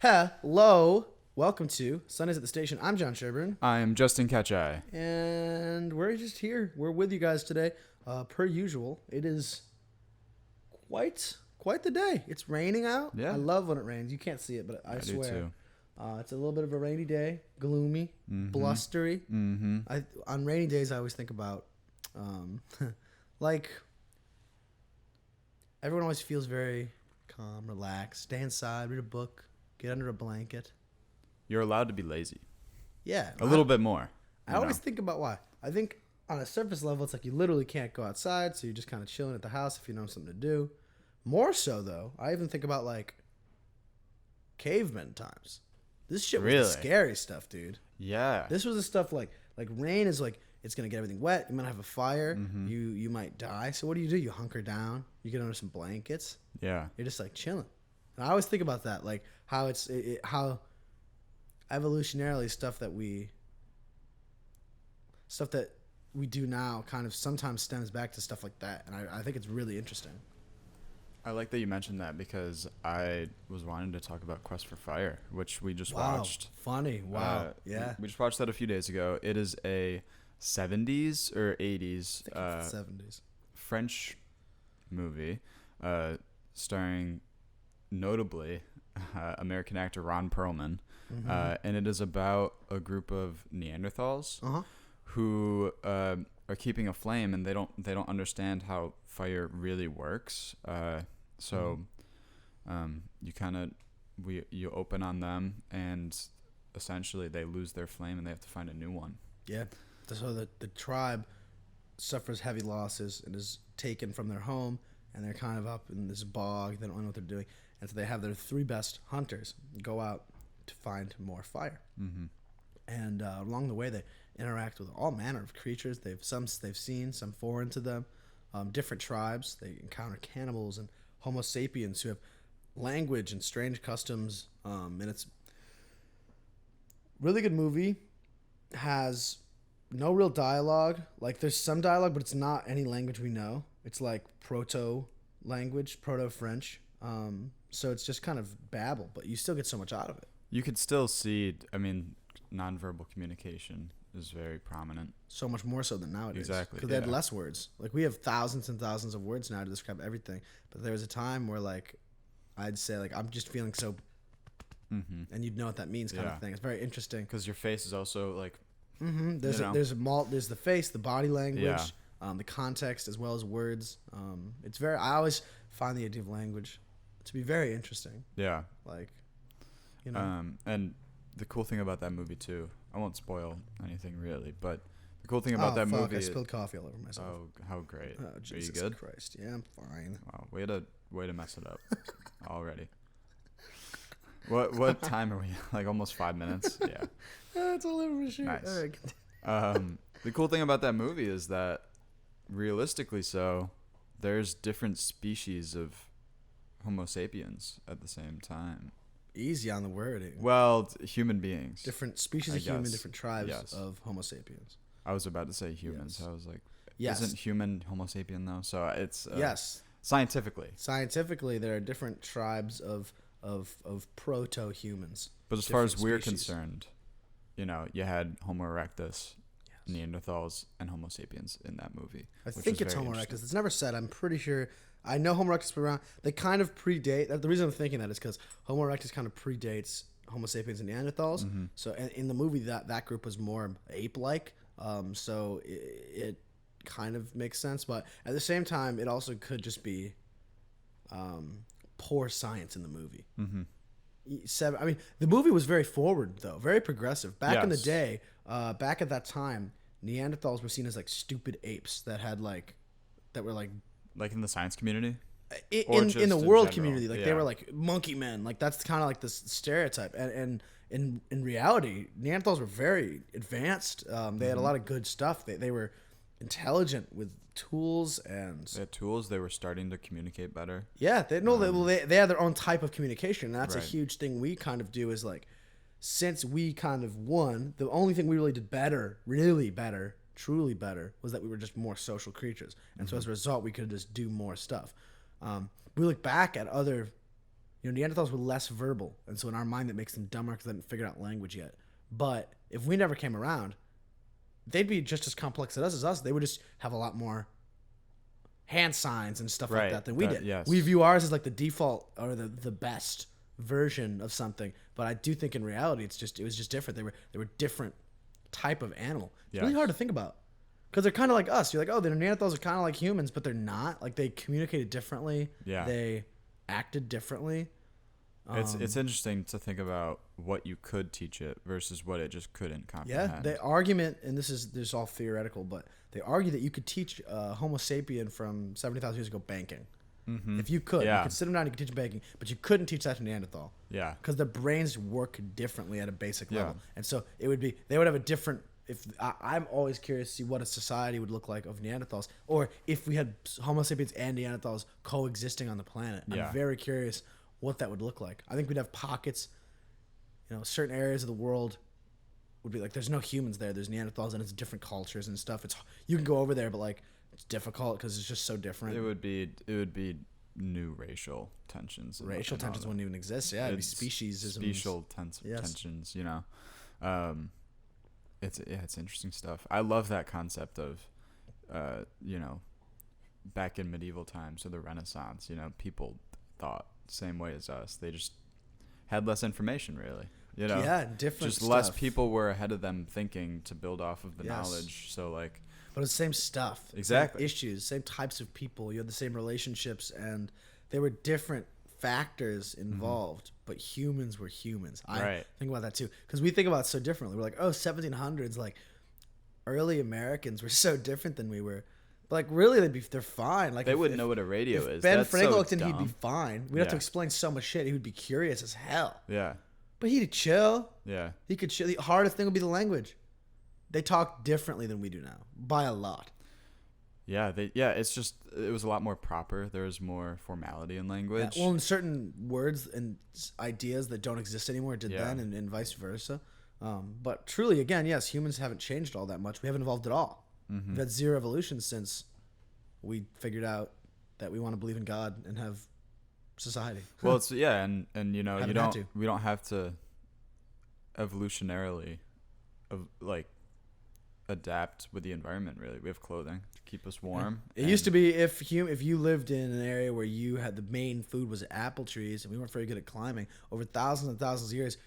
Hello. Welcome to Sundays at the Station. I'm John Sherburne. I'm Justin Ketchai. And we're just here. We're with you guys today. Per usual, it is quite the day. It's raining out. Yeah. I love when it rains. You can't see it, but I swear. Do too. It's a little bit of a rainy day. Gloomy. Blustery. Mm-hmm. On rainy days, I always think about, like, everyone always feels very calm, relaxed. Stay inside, read a book, get under a blanket. You're allowed to be lazy. Yeah. A little bit more. I always think about why. I think on a surface level, it's like you literally can't go outside, so you're just kind of chilling at the house if you know something to do. More so, though, I even think about, like, cavemen times. This shit was the scary stuff, dude. Yeah. This was the stuff like rain is like, it's going to get everything wet. You might have a fire. Mm-hmm. You might die. So what do? You hunker down. You get under some blankets. Yeah. You're just, like, chilling. And I always think about that, like, how how evolutionarily stuff that we do now kind of sometimes stems back to stuff like that. And I think it's really interesting. I like that you mentioned that because I was wanting to talk about Quest for Fire, which we just watched. Funny. Wow. Yeah. We just watched that a few days ago. It is a 70s or 80s 70s French movie starring notably American actor Ron Perlman. And it is about a group of Neanderthals who are keeping a flame, and they don't understand how fire really works. You open on them, and essentially they lose their flame, and they have to find a new one. Yeah. So the tribe suffers heavy losses and is taken from their home, and they're kind of up in this bog. They don't know what they're doing, and so they have their three best hunters go out to find more fire. And along the way, they interact with all manner of creatures. They've seen, some foreign to them, different tribes. They encounter cannibals and Homo sapiens who have language and strange customs. And it's really good movie. Has no real dialogue. Like, there's some dialogue, but it's not any language we know. It's like proto language, proto French. So it's just kind of babble, but you still get so much out of it. You could still see, nonverbal communication is very prominent. So much more so than nowadays. Exactly. Because they had less words. Like, we have thousands and thousands of words now to describe everything. But there was a time where, like, I'd say, like, I'm just feeling so... And you'd know what that means kind of thing. It's very interesting. Because your face is also, like... There's the face, the body language, the context, as well as words. I always find the idea of language to be very interesting. Yeah. Like, and the cool thing about that movie too, I won't spoil anything really, but the cool thing about that movie, I spilled coffee all over myself. Oh, how great! Oh, Jesus Are you good? Christ! Yeah, I'm fine. Wow, way to mess it up already. What time are we? Like almost 5 minutes. Yeah. That's all over for sure. Nice. All right. The cool thing about that movie is that, realistically, there's different species of Homo sapiens at the same time. Easy on the wording. Well, human beings. Different species of human, different tribes of Homo sapiens. I was about to say humans. Yes. I was like, yes. Isn't human Homo sapien though? So it's yes. Scientifically. Scientifically, there are different tribes of proto-humans. But as far as we're concerned, you had Homo erectus, Neanderthals, and Homo sapiens in that movie. I think it's Homo erectus. It's never said. I'm pretty sure. I know Homo erectus was around. They kind of predate. The reason I'm thinking that is because Homo erectus kind of predates Homo sapiens and Neanderthals. So in the movie, that group was more ape-like. So it kind of makes sense. But at the same time, it also could just be poor science in the movie. The movie was very forward, though. Very progressive. Back in the day, back at that time, Neanderthals were seen as, like, stupid apes that were like in the science community, in the world community, like they were like monkey men, like that's kind of like this stereotype. And in reality, Neanderthals were very advanced. They had a lot of good stuff. They were intelligent with tools, and they had tools. They were starting to communicate better. Yeah, they had their own type of communication. And that's a huge thing we kind of do is, like, since we kind of won, the only thing we really did better, really better, truly better, was that we were just more social creatures. And so as a result, we could just do more stuff. We look back at other Neanderthals were less verbal, and so in our mind that makes them dumber because they hadn't figured out language yet. But if we never came around, they'd be just as complex as us. They would just have a lot more hand signs and stuff like that than we did. Yes. We view ours as like the default or the best version of something. But I do think in reality it was just different. They were different type of animal. It's really hard to think about. Because they're kind of like us. You're like, oh, the Neanderthals are kind of like humans, but they're not. Like, they communicated differently. Yeah. They acted differently. It's interesting to think about what you could teach it versus what it just couldn't comprehend. Yeah, the argument, and this is all theoretical, but they argue that you could teach Homo sapien from 70,000 years ago banking. Mm-hmm. If you could sit them down, you could teach them banking, but you couldn't teach that to Neanderthal. Yeah. Because their brains work differently at a basic level. And so they would have a different... I'm always curious to see what a society would look like of Neanderthals, or if we had Homo sapiens and Neanderthals coexisting on the planet. I'm very curious what that would look like. I think we'd have pockets, certain areas of the world would be like, there's no humans there. There's Neanderthals, and it's different cultures and stuff. You can go over there, but like it's difficult because it's just so different. It would be new racial tensions. Racial tensions wouldn't even exist. Yeah, it'd be speciesisms. Special tensions. It's interesting stuff. I love that concept of, back in medieval times or the Renaissance, people thought the same way as us. They just had less information, really. Different. Just stuff. less people were ahead of them thinking to build off of the knowledge. So like, but it's the same stuff. Exactly. Same issues, same types of people. You had the same relationships, and there were different factors involved, but humans were humans. I think about that too, because we think about it so differently. We're like, 1700s, like early Americans were so different than we were. But like, really, they're fine. Like, they wouldn't know what a radio is. Ben That's Franklin so looked in, dumb. he'd be fine. We'd have to explain so much shit. He would be curious as hell. Yeah. But he'd chill. Yeah. He could chill. The hardest thing would be the language. They talk differently than we do now, by a lot. Yeah, it's just, it was a lot more proper. There was more formality in language. Yeah, well, in certain words and ideas that don't exist anymore did then, and vice versa. But truly, again, yes, humans haven't changed all that much. We haven't evolved at all. We've had zero evolution since we figured out that we want to believe in God and have society. Well, it's and we don't have to evolutionarily adapt with the environment. Really, we have clothing to keep us warm. It used to be if you lived in an area where you had the main food was apple trees and we weren't very good at climbing, over thousands and thousands of years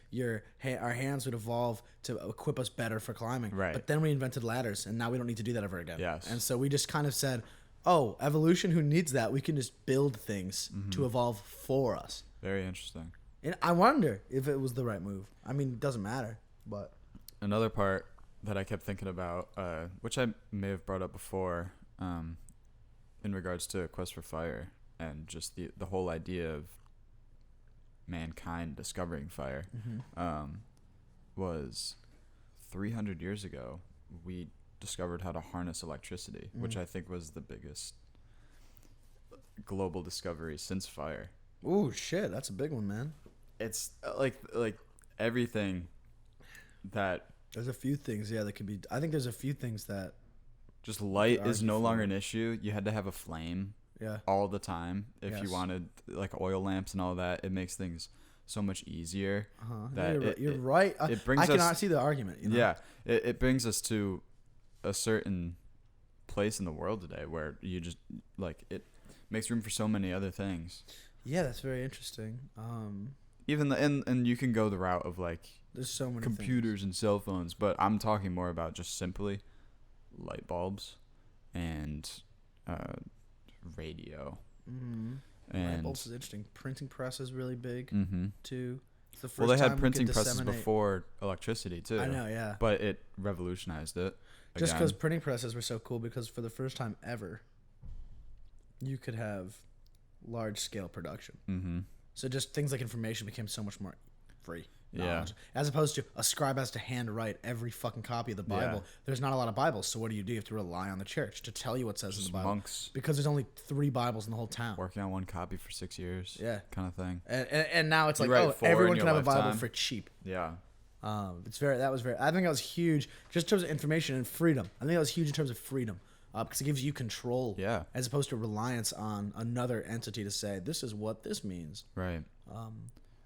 our hands would evolve to equip us better for climbing. Right. But then we invented ladders, and now we don't need to do that ever again. Yes. And so we just kind of said, oh, evolution, who needs that? We can just build things to evolve for us. Very interesting. And I wonder if it was the right move. I mean, it doesn't matter, but another part that I kept thinking about, which I may have brought up before, in regards to Quest for Fire and just the whole idea of mankind discovering fire, was 300 years ago, we discovered how to harness electricity, which I think was the biggest global discovery since fire. Ooh, shit, that's a big one, man. It's like everything that... There's a few things, that could be... I think there's a few things that... Just light is no longer an issue. You had to have a flame all the time if you wanted, like oil lamps and all that. It makes things so much easier. You're right. It brings I us, cannot see the argument. Yeah, it brings us to a certain place in the world today where you just, like, it makes room for so many other things. Yeah, that's very interesting. Even and you can go the route of, like, there's so many computers things. And cell phones, but I'm talking more about just simply light bulbs and radio. And light bulbs is interesting. Printing press is really big too. It's the first they had time printing presses before electricity too. I know, yeah. But it revolutionized it. Just because printing presses were so cool, because for the first time ever, you could have large scale production. So just things like information became so much more free. Yeah. As opposed to a scribe has to hand write every fucking copy of the Bible. Yeah. There's not a lot of Bibles, so what do? You have to rely on the church to tell you what says in the Bible. Monks. Because there's only 3 Bibles in the whole town. Working on one copy for 6 years. Yeah. Kind of thing. And now it's like, everyone can have a Bible for cheap. Yeah. I think that was huge just in terms of information and freedom. I think that was huge in terms of freedom. because it gives you control, Yeah. as opposed to reliance on another entity to say this is what this means. Right.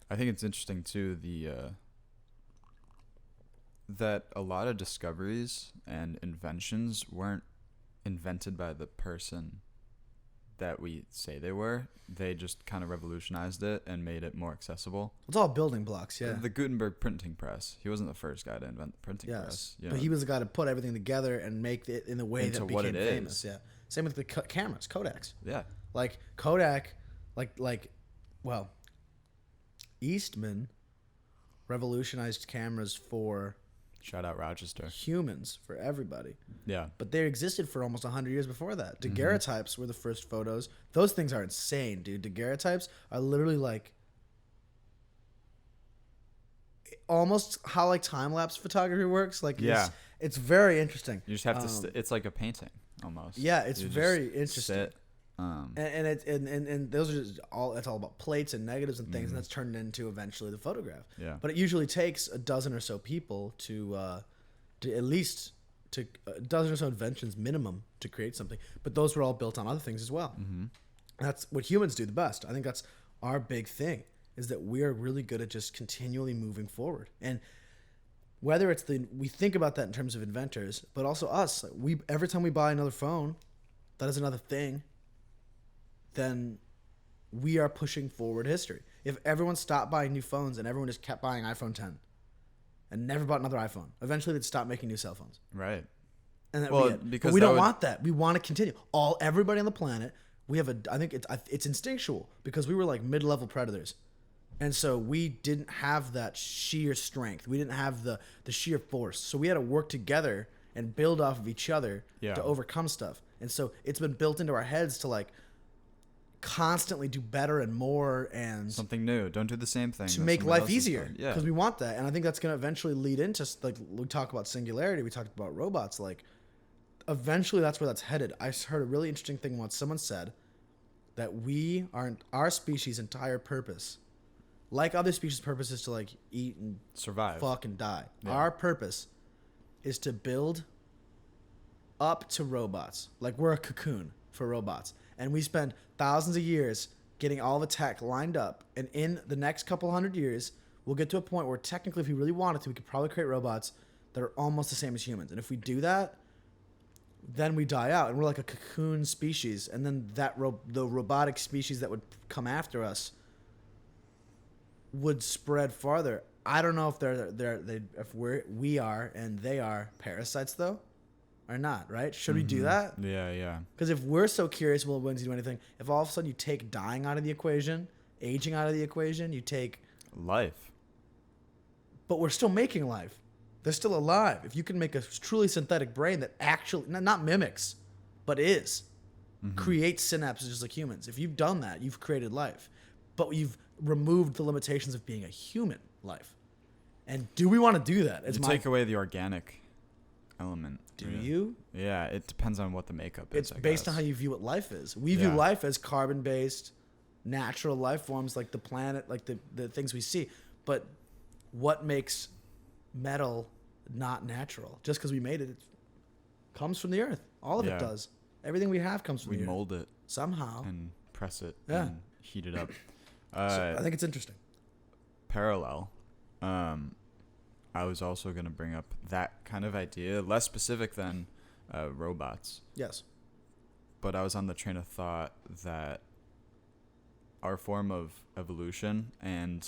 I think it's interesting too that a lot of discoveries and inventions weren't invented by the person that we say they were. They just kind of revolutionized it and made it more accessible. It's all building blocks, yeah. The Gutenberg printing press. He wasn't the first guy to invent the printing press. But he was the guy to put everything together and make it in the way Into that what became it famous. is. Yeah. Same with the cameras, Kodaks. Yeah. Like Kodak, Eastman revolutionized cameras for Shout out Rochester. humans, for everybody. Yeah. But they existed for almost 100 years before that. Daguerreotypes were the first photos. Those things are insane, dude. Daguerreotypes are literally like almost how like time-lapse photography works. Like, Yeah. it's very interesting. You just have to. It's like a painting almost. Yeah, it's You very just interesting. sit, And those are just all. It's all about plates and negatives and things, and that's turned into eventually the photograph. Yeah. But it usually takes a dozen or so people to at least to a dozen or so inventions minimum to create something. But those were all built on other things as well. Mm-hmm. That's what humans do the best. I think that's our big thing, is that we are really good at just continually moving forward. And whether it's we think about that in terms of inventors, but also us. Every time we buy another phone, that is another thing. Then we are pushing forward history. If everyone stopped buying new phones and everyone just kept buying iPhone 10 and never bought another iPhone, eventually they'd stop making new cell phones. Right. And that Well, would be it. because But we that don't would- want that. We want to continue. Everybody on the planet, we have I think it's instinctual, because we were like mid-level predators. And so we didn't have that sheer strength. We didn't have the sheer force. So we had to work together and build off of each other to overcome stuff. And so it's been built into our heads to like constantly do better and more and Something new. Don't do the same thing. to that make somebody life else has easier, done. Yeah. because we want that. And I think that's going to eventually lead into, like, we talk about singularity, we talked about robots, like eventually that's where that's headed. I heard a really interesting thing once. Someone said that our species' entire purpose, like other species' purpose is to like eat and Survive. fuck and die. Yeah. Our purpose is to build up to robots. Like, we're a cocoon for robots. And we spend thousands of years getting all the tech lined up. And in the next couple hundred years, we'll get to a point where technically, if we really wanted to, we could probably create robots that are almost the same as humans. And if we do that, then we die out. And we're like a cocoon species. And then the robotic species that would come after us would spread farther. I don't know if we are and they are parasites though, or not. Right? Should we do that? Yeah, yeah. Because if we're so curious, we'll when to do anything. If all of a sudden you take dying out of the equation, aging out of the equation, you take, Life. but we're still making life. They're still alive. If you can make a truly synthetic brain that actually not mimics, but creates synapses just like humans. If you've done that, you've created life, but you've removed the limitations of being a human life. And do we want to do that? You take away the organic element. Do really. you? Yeah, it depends on what the makeup is. It's based on how you view what life is. We view life as carbon-based, natural life forms like the planet, like the things we see. But what makes metal not natural? Just because we made it, it comes from the earth. All of it does. Everything we have comes from the earth. We mold it Somehow. and press it Yeah. and heat it up. So I think it's interesting. Parallel. I was also going to bring up that kind of idea, less specific than robots. Yes. But I was on the train of thought that our form of evolution and,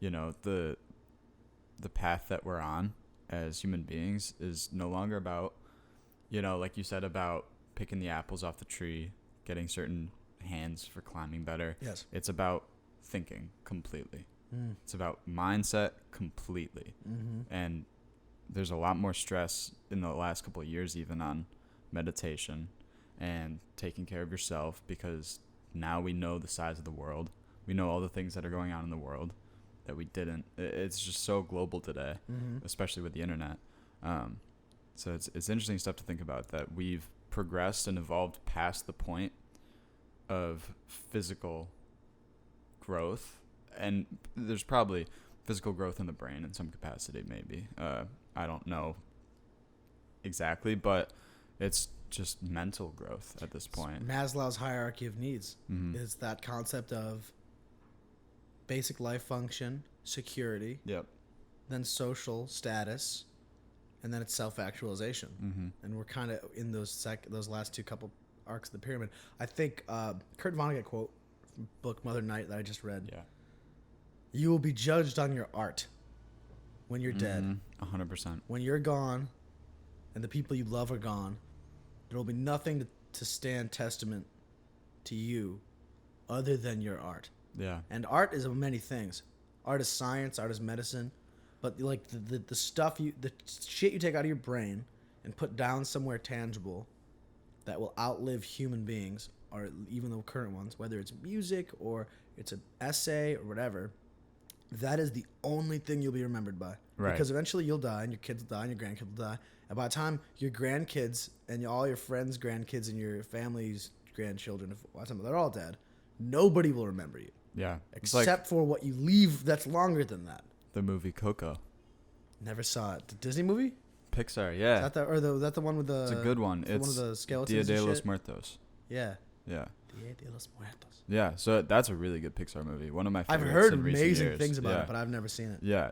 the path that we're on as human beings is no longer about, like you said, about picking the apples off the tree, getting certain hands for climbing better. Yes. It's about thinking completely. It's about mindset completely. And there's a lot more stress in the last couple of years even on meditation and taking care of yourself, because now we know the size of the world. We know all the things that are going on in the world that we didn't. It's just so global today, especially with the internet. So it's interesting stuff to think about, that we've progressed and evolved past the point of physical growth. And there's probably physical growth in the brain in some capacity, maybe. I don't know exactly, but it's just mental growth at this point. Maslow's hierarchy of needs Mm-hmm. is that concept of basic life function, security, Yep. then social status, and then it's self-actualization. Mm-hmm. And we're kind of in those last two couple arcs of the pyramid. I think Kurt Vonnegut quote from book Mother Night that I just read. Yeah. You will be judged on your art when you're dead. 100%. When you're gone and the people you love are gone, there will be nothing to stand testament to you other than your art. Yeah. And art is many things. Art is science, art is medicine, but like the stuff the shit you take out of your brain and put down somewhere tangible that will outlive human beings, or even the current ones, whether it's music or it's an essay or whatever, that is the only thing you'll be remembered by. Right. Because eventually you'll die, and your kids will die, and your grandkids will die. And by the time your grandkids and all your friends' grandkids and your family's grandchildren, by the time they're all dead, nobody will remember you. Yeah. It's Except like for what you leave that's longer than that. the movie Coco. Never saw it. The Disney movie? Pixar, yeah. Is that the one with the... It's a good one. It's It's one of the skeletons Dia and de los shit? Muertos. Yeah. Yeah. Dia de los Muertos. Yeah, so that's a really good Pixar movie. One of my I've favorites heard in recent amazing years. things about Yeah. it, but I've never seen it. Yeah,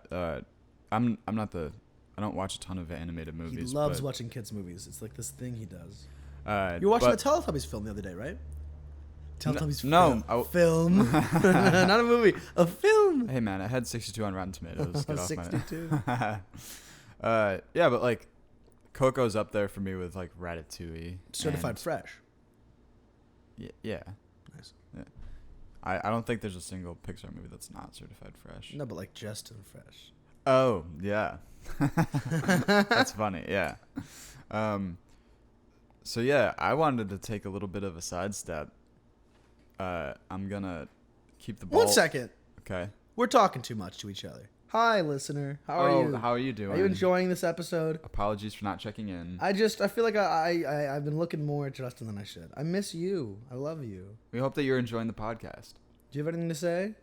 I'm not the... I don't watch a ton of animated He movies. loves but, watching kids' movies. It's like this thing he does. you You were watching the Teletubbies film the other day, right? Teletubbies no, film. Not a movie. A film. Hey, man, it had 62 on Rotten Tomatoes. Get off 62. yeah, but, like, Coco's up there for me with, like, Ratatouille. Certified and- fresh. Yeah. Nice. Yeah. I don't think there's a single Pixar movie that's not certified fresh. No, but like just and fresh. Oh, yeah. That's funny, yeah. So, yeah, I wanted to take a little bit of a sidestep. I'm going to keep the ball. 1 second. Okay. We're talking too much to each other. Hi, listener. How are you? How are you doing? Are you enjoying this episode? Apologies for not checking in. I feel like I've been looking more at Justin than I should. I miss you. I love you. We hope that you're enjoying the podcast. Do you have anything to say?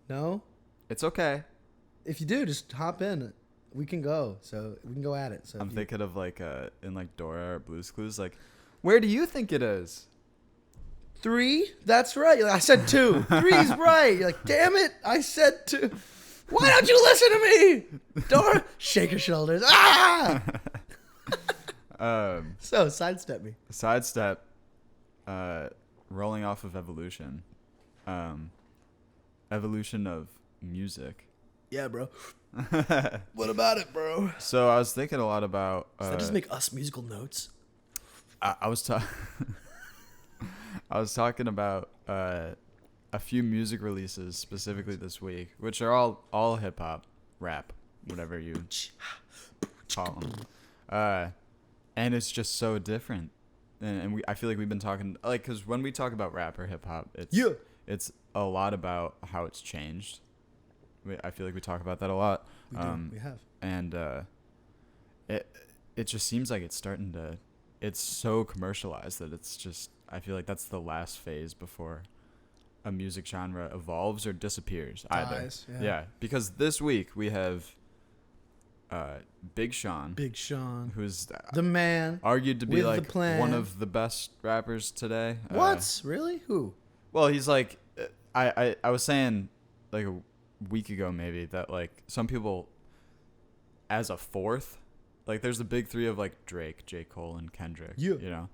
No? It's okay. If you do, just hop in. We can go. So we can go at it. So I'm thinking of like in like Dora or Blue's Clues, like, where do you think it is? 3? That's right. You're like, I said 2. 3's right. You're like, damn it. I said 2. Why don't you listen to me? Dora, shake your shoulders. Ah! So, sidestep me. Sidestep, rolling off of evolution. Evolution of music. Yeah, bro. What about it, bro? So I was thinking a lot about. Does that just make us musical notes? I was I was talking about a few music releases specifically this week, which are all hip hop, rap, whatever you call them. And it's just so different. And I feel like we've been talking, like, because when we talk about rap or hip hop, it's a lot about how it's changed. I feel like we talk about that a lot. We do. We have. And it just seems like it's starting to, it's so commercialized that it's just, I feel like that's the last phase before a music genre evolves or disappears. Dies, either. yeah. Because this week we have Big Sean. Big Sean. Who's the man. argued to be with like the plan. one of the best rappers today. What? Really? Who? Well, he's like, I was saying like a week ago maybe that like some people as a fourth, like there's the big three of like Drake, J. Cole, and Kendrick. Yeah. You know,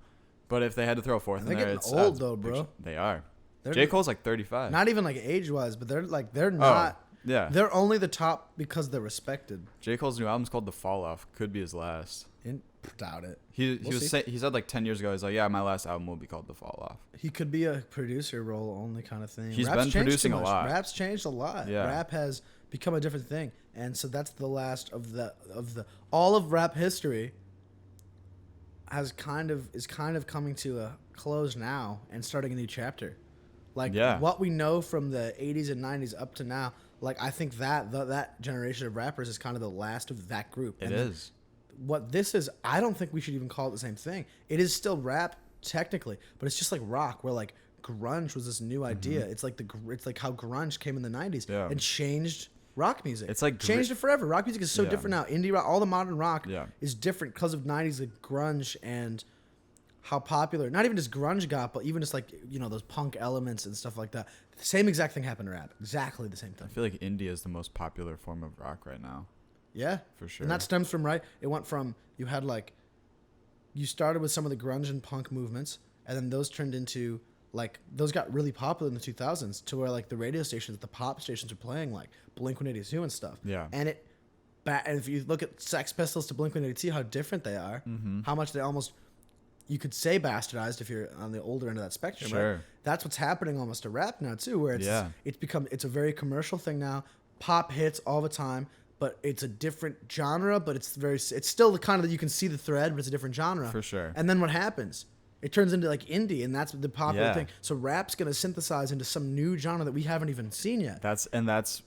but if they had to throw a fourth in They're there, getting it's old though, bro. They are. They're J. Cole's like 35. Not even like age wise, but they're not. Yeah. They're only the top because they're respected. J. Cole's new album's called The Fall Off. Could be his last. Doubt it. He We'll was see. he said like 10 years ago, he's like, yeah, my last album will be called The Fall Off. He could be a producer role only kind of thing. He's Rap's been changed producing too a much. lot. Rap's changed a lot. Yeah. Rap has become a different thing, and so that's the last of the all of rap history. Is kind of coming to a close now and starting a new chapter. Like what we know from the 80s and 90s up to now, like I think that generation of rappers is kind of the last of that group. It is. What this is, I don't think we should even call it the same thing. It is still rap technically, but it's just like rock, where like grunge was this new idea. It's like how grunge came in the 90s and changed rock music. It's like changed it forever. Rock music is so different now. Indie rock, all the modern rock Yeah. is different because of 90s like grunge and how popular, not even just grunge got, but even just like, you know, those punk elements and stuff like that. The same exact thing happened to rap. Exactly the same thing. I feel like indie is the most popular form of rock right now. Yeah. For sure. And that stems from, right? It went from, you had like, you started with some of the grunge and punk movements, and then those turned into, like, those got really popular in the 2000s to where, like, the radio stations, the pop stations are playing, like, Blink-182 and stuff. Yeah. And and if you look at Sex Pistols to Blink-182, how different they are, how much they almost, you could say bastardized if you're on the older end of that spectrum, Sure. right? That's what's happening almost to rap now, too, where it's a very commercial thing now. Pop hits all the time, but it's a different genre, but it's still the kind of, you can see the thread, but it's a different genre. For sure. And then what happens? It turns into like indie, and that's the popular Yeah. thing. So rap's gonna synthesize into some new genre that we haven't even seen yet. That's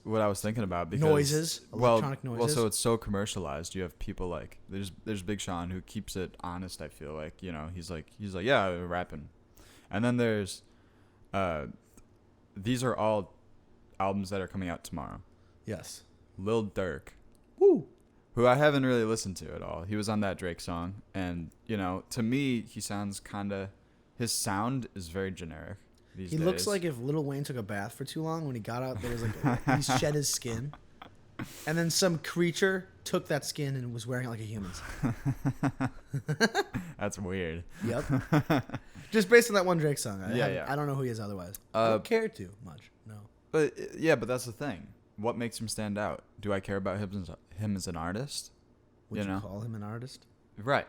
what I was thinking about. Because, Noises, electronic noises. Well, so it's so commercialized. You have people like there's Big Sean who keeps it honest. I feel like, you know, he's like yeah, we're rapping, and then there's, these are all albums that are coming out tomorrow. Yes. Lil Durk, Woo. who I haven't really listened to at all. He was on that Drake song, and, you know, to me, he sounds his sound is very generic these He days. looks like if Lil Wayne took a bath for too long. When he got out, there was like he shed his skin, and then some creature took that skin and was wearing it like a human's. That's weird. Yep. Just based on that one Drake song. Yeah. I don't know who he is otherwise. I don't care too much. No. But that's the thing. What makes him stand out? Do I care about him as an artist? Would you call him an artist? Right.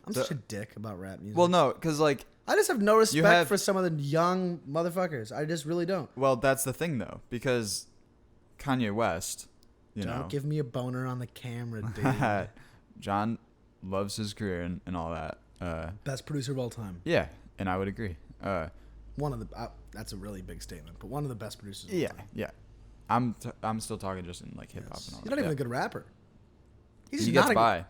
I'm such a dick about rap music. Well, no, because, like, I just have no respect for some of the young motherfuckers. I just really don't. well, that's the thing, though, because Kanye West, you Don't know, give me a boner on the camera, dude. John loves his career and all that. Best producer of all time. Yeah, and I would agree. One of the that's a really big statement, but one of the best producers of all Yeah, time. yeah. I'm still talking just in, like, hip hop and all He's that. not even Yeah. a good rapper. He gets by.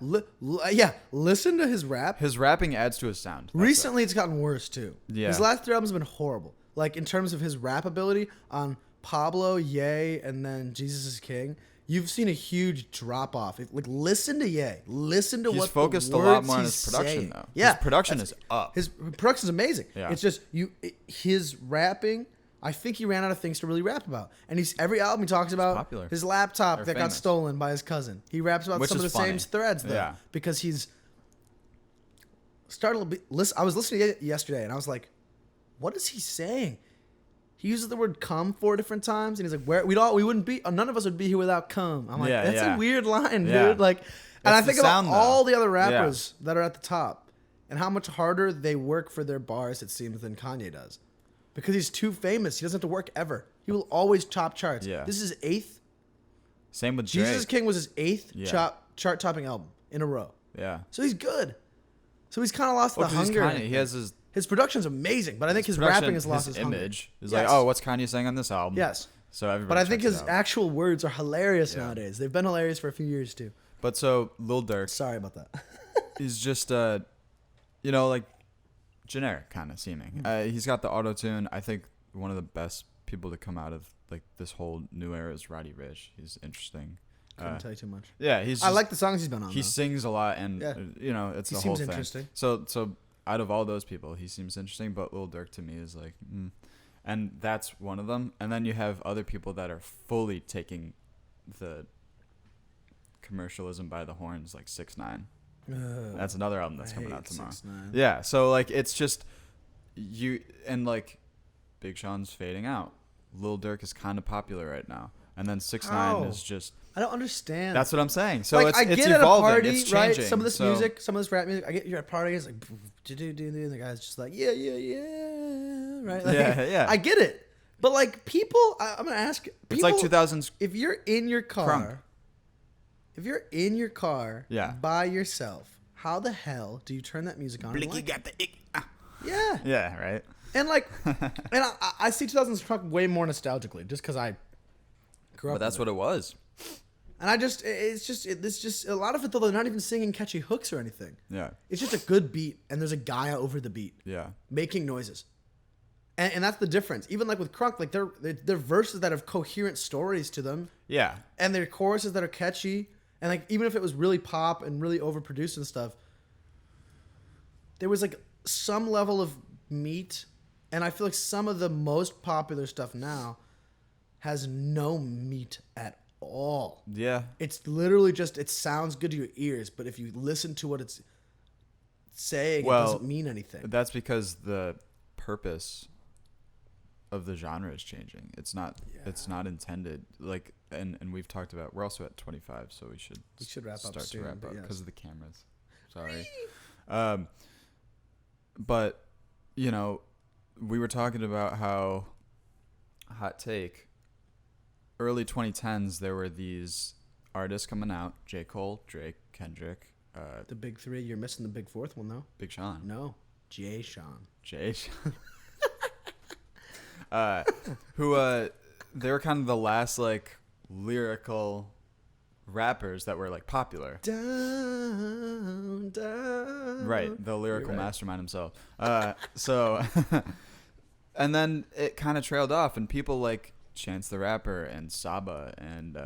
Yeah, listen to his rap. His rapping adds to his sound. That's Recently, it's gotten worse too. Yeah. His last 3 albums have been horrible. Like, in terms of his rap ability on Pablo, Ye, and then Jesus is King, you've seen a huge drop off. Like, listen to Ye. Listen to He's what focused the a lot words more on he's his production, saying. though. Yeah, His production is up. His production is amazing. Yeah. It's just his rapping. I think he ran out of things to really rap about. And every album he talks about popular. his laptop Or that got famous. stolen by his cousin. He raps about Which some of the is funny. same threads though, Yeah. because he's started. I was listening to it yesterday, and I was like, "What is he saying?" He uses the word "cum" 4 different times, and he's like, "Where we wouldn't be, none of us would be here without cum." I'm like, Yeah, "That's yeah. a weird line, Yeah. dude." Like, and It's I the think about sound, though. all the other rappers that are at the top, and how much harder they work for their bars, it seems, than Kanye does, because he's too famous. He doesn't have to work ever. He will always top charts. Yeah. This is his 8th. Same with Drake. Jesus King was his 8th Yeah. chart-topping album in a row. Yeah. So he's good. So he's kind of lost Well, the 'cause he's hunger. Kanye. He has his production's amazing, but I think his production, rapping has lost his hunger. image. It's Yes. like, oh, what's Kanye saying on this album? Yes. So everybody. But I think checks his it out. actual words are hilarious Yeah. nowadays. They've been hilarious for a few years too. But so Lil Durk Sorry about that. is just like generic kind of seeming. He's got the auto tune. I think one of the best people to come out of like this whole new era is Roddy Ricch. He's interesting. Couldn't tell you too much. Yeah, he's. I like the songs he's been on. He though. sings a lot, and Yeah. it's He the whole seems thing. interesting. So out of all those people, he seems interesting. But Lil Durk to me is like, and that's one of them. And then you have other people that are fully taking the commercialism by the horns, like 6ix9ine. That's another album that's coming out tomorrow. 6ix9ine. Yeah, so like it's just like Big Sean's fading out. Lil Durk is kind of popular right now, and then 6ix9ine How? is just. I don't understand. That's what I'm saying. So like, it's I get it's at evolving. a party, It's right? changing. Some of this So- music, some of this rap music. I get you're at a party, it's like, and the guy's just like, yeah, right? Like, Yeah. I get it, but like people, I'm gonna ask. People, It's like 2000s. If you're in your car, Crunk. Yeah. by yourself, how the hell do you turn that music on? and like it? got the ick. Yeah. Yeah, right. And like, and I see 2000s Crunk way more nostalgically, just because I grew up. But that's with what it was. And it's just a lot of it though. They're not even singing catchy hooks or anything. Yeah. It's just a good beat, and there's a guy over the beat Yeah. making noises, and that's the difference. Even like with Crunk, like they're verses that have coherent stories to them, Yeah. and they're choruses that are catchy, and like even if it was really pop and really overproduced and stuff, there was like some level of meat, and I feel like some of the most popular stuff now has no meat at all. Yeah. It's literally just, it sounds good to your ears, but if you listen to what it's saying, it doesn't mean anything. That's because the purpose of the genre is changing. It's not intended like, and we've talked about, we're also at 25, so we should wrap up start soon, to wrap up yes. because of the cameras. Sorry. But you know, we were talking about how, hot take, early 2010s there were these artists coming out: J. Cole, Drake, Kendrick, The big three. You're missing the big fourth one though. Big Sean. No, Jay Sean. Who they were kind of the last like lyrical rappers that were like popular. Down. Right, the lyrical You're right. mastermind himself. So and then it kind of trailed off, and people like Chance the Rapper and Saba and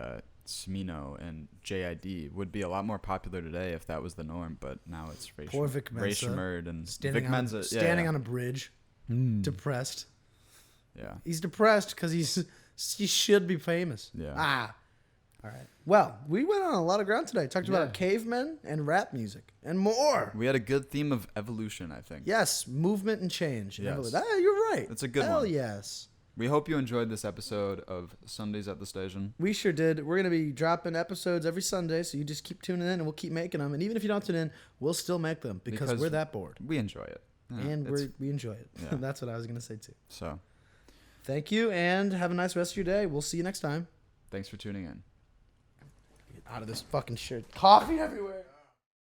Smino and JID would be a lot more popular today if that was the norm, but now it's Poor Vic Rae Mensa. Stremmurd and Standing Vic Mensa. standing on a bridge, depressed. Yeah. He's depressed because he should be famous. Yeah. All right. Well, we went on a lot of ground today. Talked about cavemen and rap music and more. We had a good theme of evolution, I think. Yes, movement and change. Yes. You're right. That's a good Hell one. yes. We hope you enjoyed this episode of Sundays at the Station. We sure did. We're going to be dropping episodes every Sunday, so you just keep tuning in and we'll keep making them. And even if you don't tune in, we'll still make them because we're that bored. We enjoy it. Yeah, And we enjoy it. Yeah. That's what I was going to say too. So, Thank you and have a nice rest of your day. We'll see you next time. thanks for tuning in. Get out of this fucking shirt. Coffee everywhere.